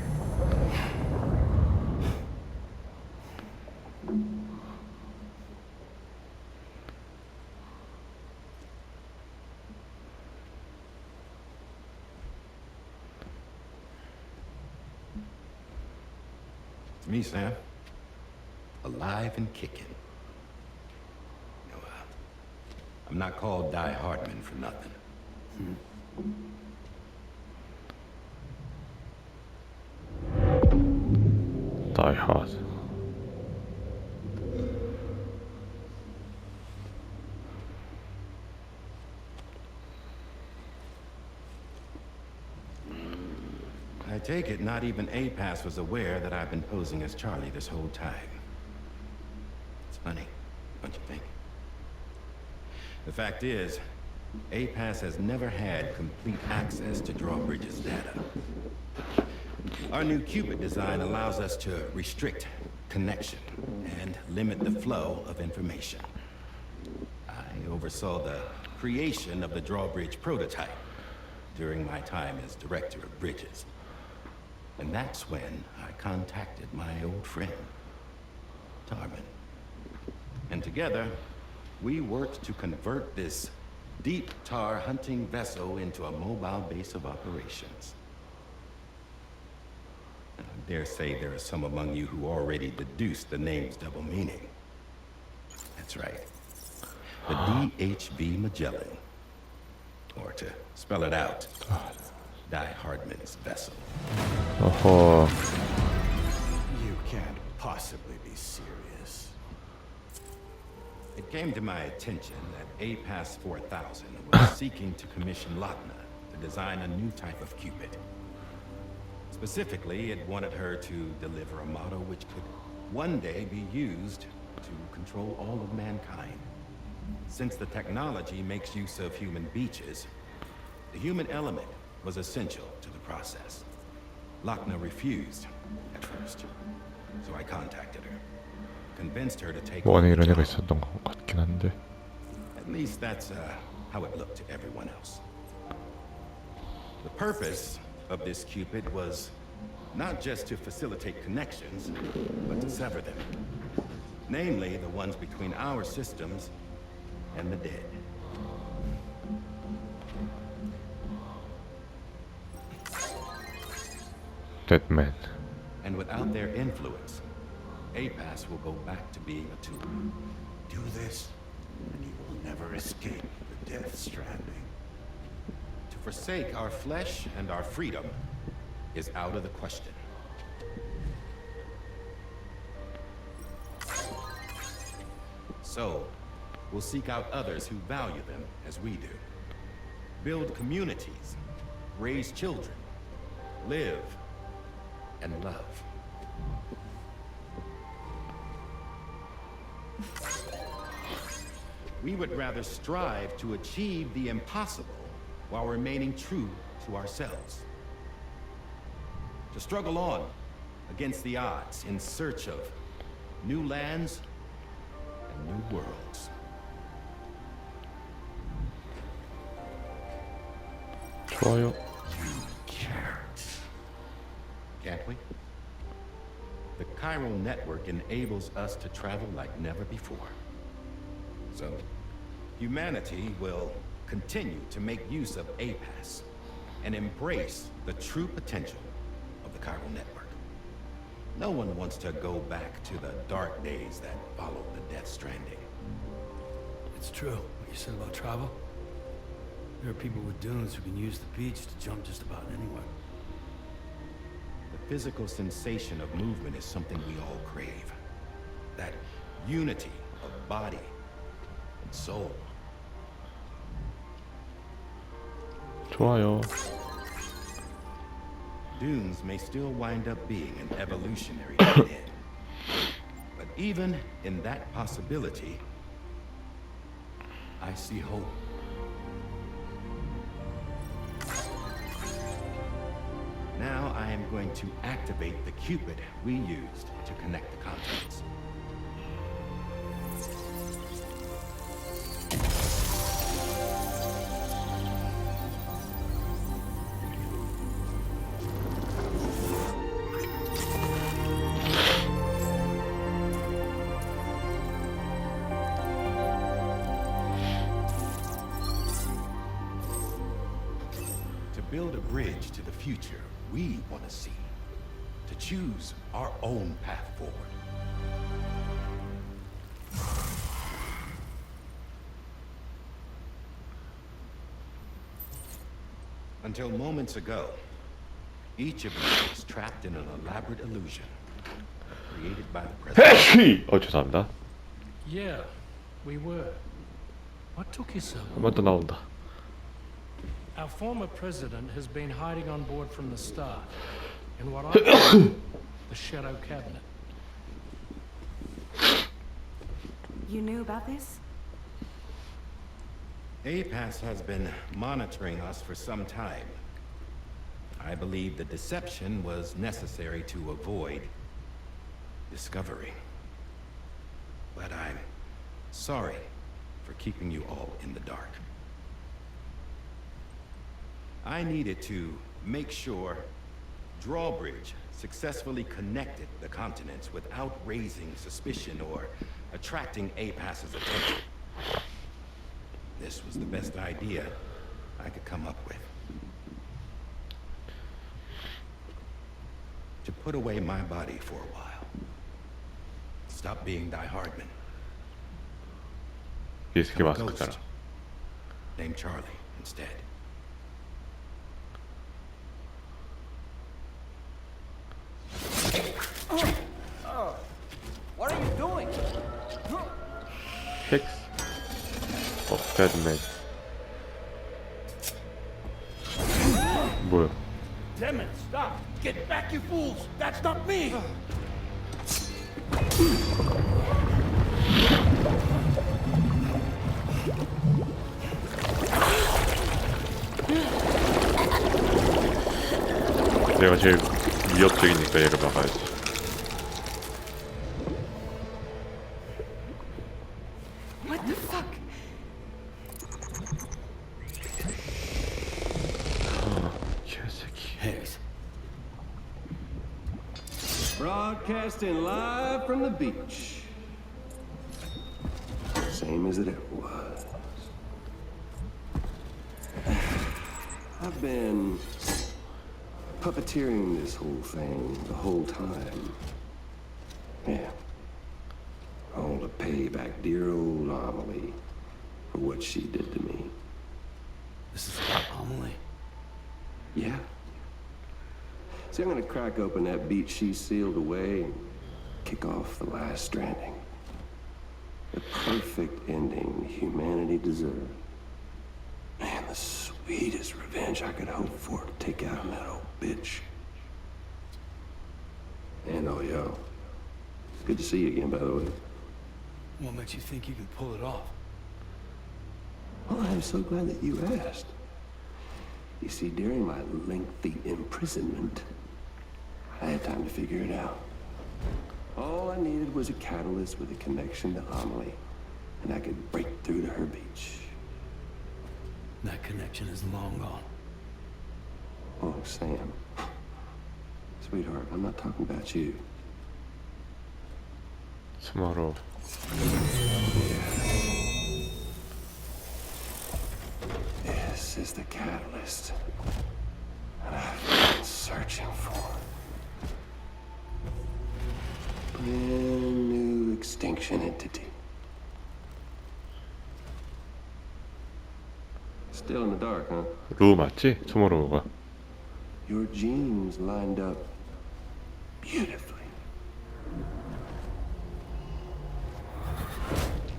It's me, Sam. Alive and kicking. You know, I'm not called DIE-HARDMAN for nothing. Die Hard. I take it not even APAS was aware that I've been posing as Charlie this whole time. It's funny, don't you think? The fact is, APAS has never had complete access to Drawbridge's data. Our new Cupid design allows us to restrict connection and limit the flow of information. I oversaw the creation of the Drawbridge prototype during my time as director of bridges. And that's when I contacted my old friend, TARMAN. And together, we worked to convert this deep tar hunting vessel into a mobile base of operations. And I dare say there are some among you who already deduced the name's double meaning. That's right. The DHB Magellan. Or to spell it out, DIE-HARDMAN's vessel. 어허. can't possibly be serious. It came to my attention that APAS 4000 was seeking to commission Lochna to design a new type of Cupid. Specifically, it wanted her to deliver a model which could one day be used to control all of mankind. Since the technology makes use of human beaches, the human element was essential to the process. Lochna refused at first, so I contacted her, convinced her to take 뭐 안에 이런 애가 있었던 것 같긴 한데. At least that's how it looked to everyone else. The purpose of this Cupid was not just to facilitate connections, but to sever them. Namely, the ones between our systems and the dead. DEADMAN. And without their influence, APAS will go back to being a tool. Do this, and you will never escape the Death Stranding. To forsake our flesh and our freedom is out of the question. So, we'll seek out others who value them as we do. Build communities, raise children, live, and love. We would rather strive to achieve the impossible while remaining true to ourselves. To struggle on against the odds in search of new lands and new worlds. 좋아요. Can't we? The chiral network enables us to travel like never before. So, humanity will continue to make use of APAS and embrace the true potential of the chiral network. No one wants to go back to the dark days that followed the Death Stranding. It's true, what you said about travel. There are people with dunes who can use the beach to jump just about anywhere. The physical sensation of movement is something we all crave. That unity of body and soul. 좋아요. Dunes may still wind up being an evolutionary dead. But even in that possibility, I see hope. Now I am going to activate the Cupid we used to connect the continents. To build a bridge to the future we want to see, to choose our own path forward. Until moments ago, each of us was trapped in an elaborate illusion created by the president. 죄송합니다. Yeah, we were. What took you so long? 한 번 더 나온다. Our former president has been hiding on board from the start in what I call the Shadow Cabinet. You knew about this? APAS has been monitoring us for some time. I believe the deception was necessary to avoid discovery. But I'm sorry for keeping you all in the dark. I needed to make sure Drawbridge successfully connected the continents without raising suspicion or attracting APAS's attention. This was the best idea I could come up with. To put away my body for a while. Stop being DIE-HARDMAN. 비스키 Become a 마스크잖아. ghost. Named Charlie instead. Higgs deadman. 뭐야? Demon, stop! Get back, you fools! That's not me! 내가 제일 위협적이니까 얘를 막아야지. What the fuck? 개새끼. Higgs. Broadcasting live from the beach. Same as it ever was. I've been puppeteering this whole thing the whole time. Yeah. All to pay back dear old Amelie for what she did to me. This is Amelie. Yeah. See, I'm gonna crack open that beach she sealed away and kick off the last stranding. The perfect ending humanity deserved. Man, the sweetest revenge I could hope for to take out on that old bitch. And oh, yo. It's good to see you again, by the way. What makes you think you can pull it off? Well, I'm so glad that you asked. You see, during my lengthy imprisonment, I had time to figure it out. All I needed was a catalyst with a connection to Amelie, and I could break through to her beach. That connection is long gone. Oh, Sam. Sweetheart, I'm not talking about you. Tommorow. This is the catalyst that I've been searching for. Brand new extinction entity. Still in the dark, huh? 루 맞지? Tommorow가. Your genes lined up beautifully.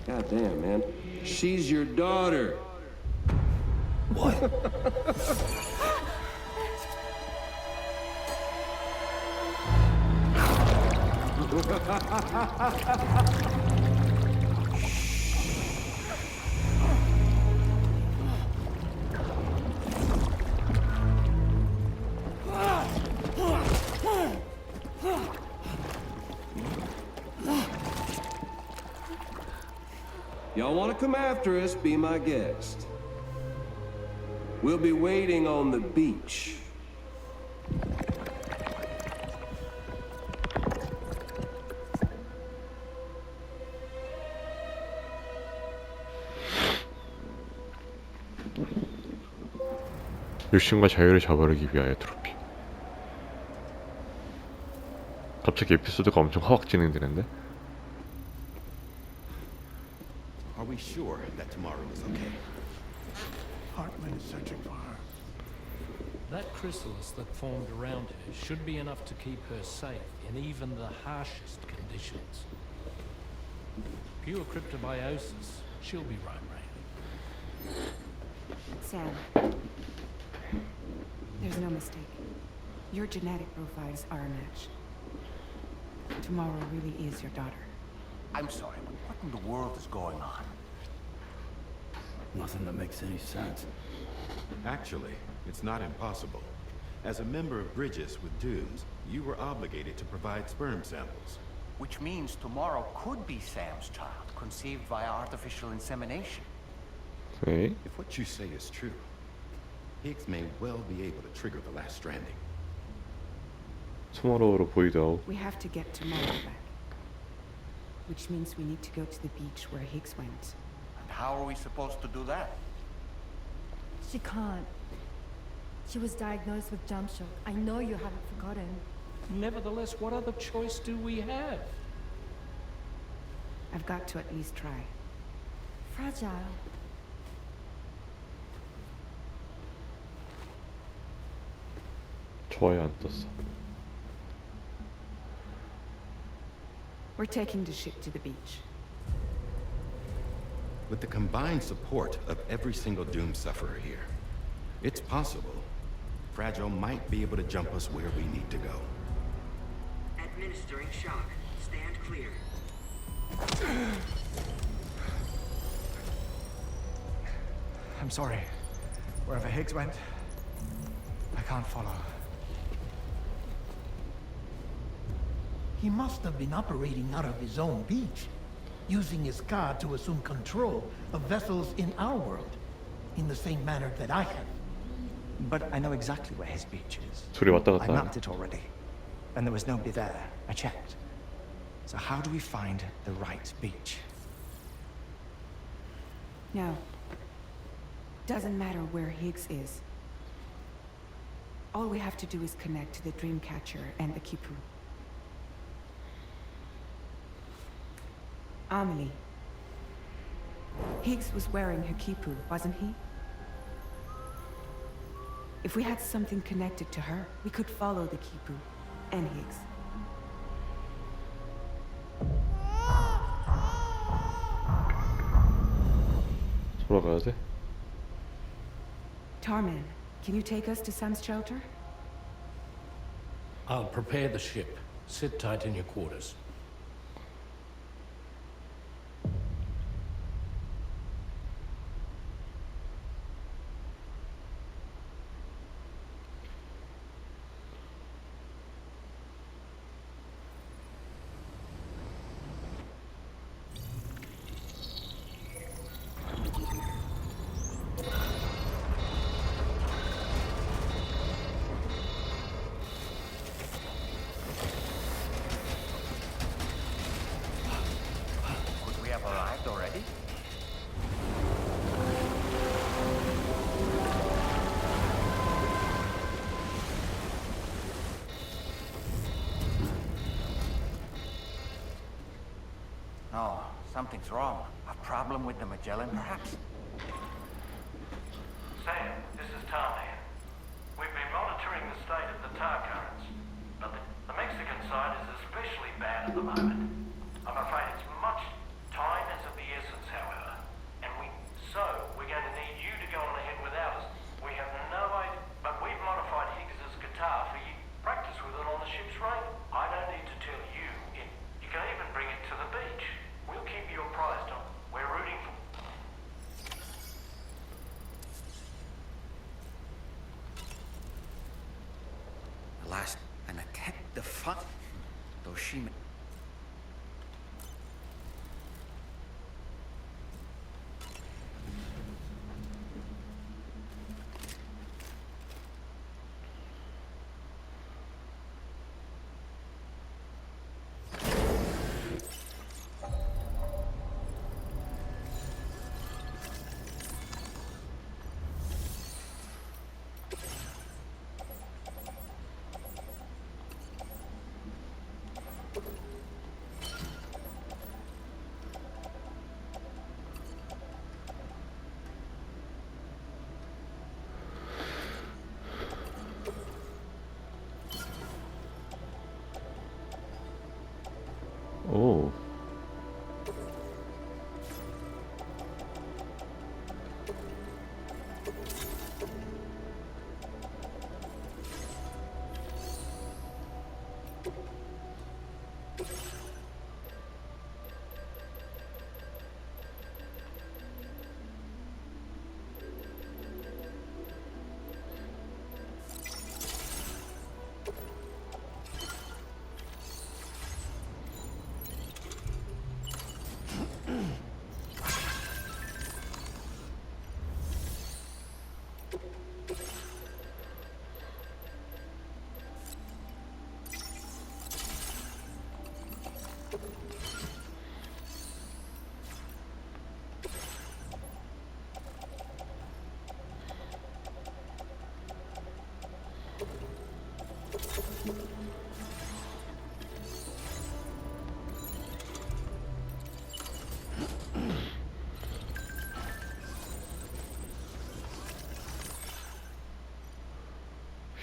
God damn, man. She's your daughter. What? Y'all want to come after us, be my guest. We'll be waiting on the beach. 욕심과 자유를 저버리기 위하여 트로피. 갑자기 에피소드가 엄청 확 진행되는데? Are we sure that Tommorow is okay? Hartman is searching for her. That chrysalis that formed around her should be enough to keep her safe in even the harshest conditions. Pure cryptobiosis, she'll be right, Ray. Sam, there's no mistake. Your genetic profiles are a match. Tommorow really is your daughter. I'm sorry, but what in the world is going on? Nothing that makes any sense. Actually, it's not impossible. As a member of Bridges with Dunes, you were obligated to provide sperm samples. Which means Tommorow could be Sam's child, conceived via artificial insemination. Okay. If what you say is true, Higgs may well be able to trigger the last stranding. Tommorow로 보이드아웃. We have to get Tommorow back. Which means we need to go to the beach where Higgs went. And how are we supposed to do that? She can't. She was diagnosed with jump shock. I know you haven't forgotten. Nevertheless, what other choice do we have? I've got to at least try. Fragile. 좋아요 안 떴어. We're taking the ship to the beach. with the combined support of every single Doom sufferer here, it's possible Fragile might be able to jump us where we need to go. Administering shock. Stand clear. I'm sorry. Wherever Higgs went, I can't follow. He must have been operating out of his own beach, using his car to assume control of vessels in our world, in the same manner that I have. But I know exactly where his beach is. 둘이 왔다 I 갔다. mapped it already, and there was nobody there. I checked. So how do we find the right beach? No. Doesn't matter where Higgs is. All we have to do is connect to the Dreamcatcher and the Kipu. Amelie. Higgs was wearing her Kipu, wasn't he? If we had something connected to her, we could follow the Kipu and Higgs. 돌아가야 돼? Tarman, can you take us to Sam's shelter? I'll prepare the ship. Sit tight in your quarters. Could we have arrived already? No, something's wrong. A problem with the Magellan, perhaps? Sam, this is TARMAN. We've been monitoring the state of the tar currents, but the Mexican side is especially bad at the moment. I'm afraid it's much time is of the essence, however, and we're going to need you to go on ahead without us. We have no idea, but we've modified Higgs's guitar for you. Practice with it on the ship's ring. I don't need to tell you. You can even bring it to the beach. We'll keep you apprised of. We're rooting for. Alas, an attempt to fund Toshima. 오.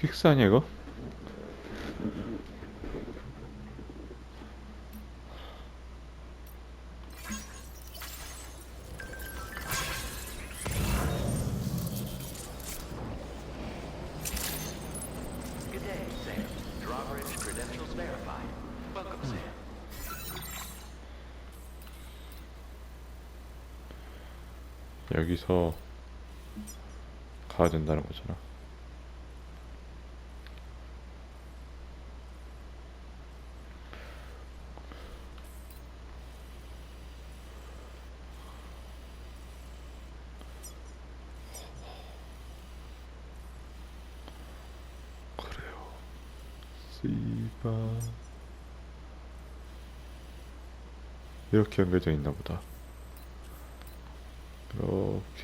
힉스 아니야 이거? 여기서 가야 된다는 거잖아. 그래요. 씨바 이렇게 연결되어 있나 보다. 이렇게.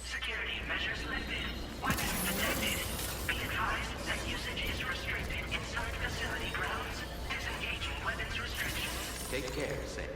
Security measures lifted. Weapons detected. Be advised that usage is restricted inside facility grounds. Disengaging weapons restrictions. Take care, Sam.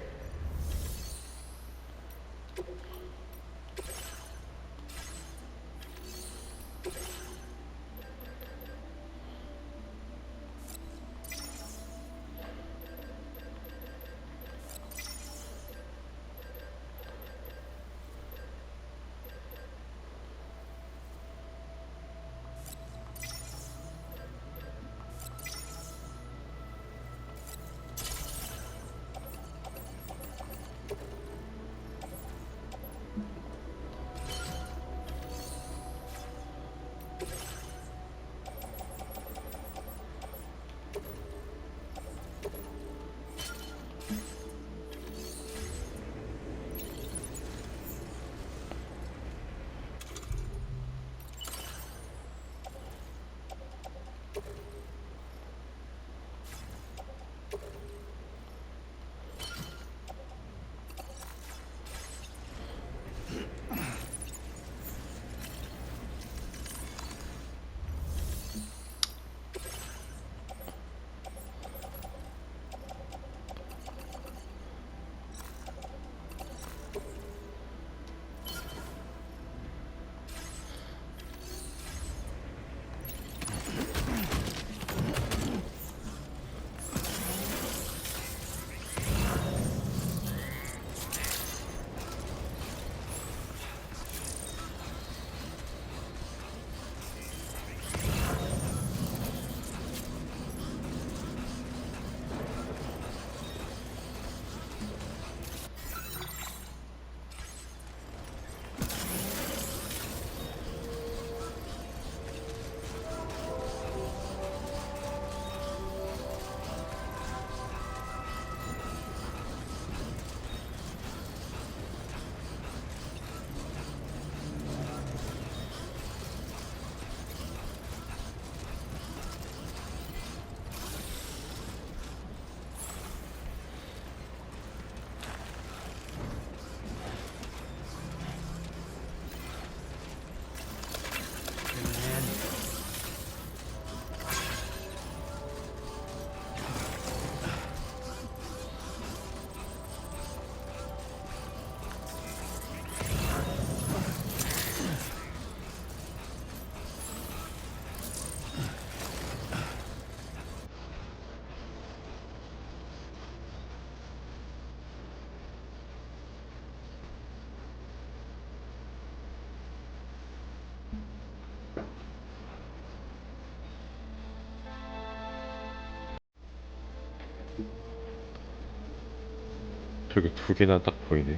저기 두 개나 딱 보이네.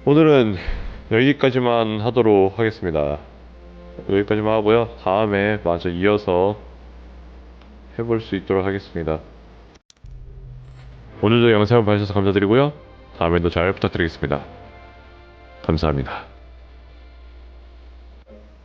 오늘은 여기까지만 하도록 하겠습니다. 여기까지만 하고요. 다음에 마저 이어서 해볼 수 있도록 하겠습니다. 오늘도 영상을 봐주셔서 감사드리고요. 다음에도 잘 부탁드리겠습니다. 감사합니다.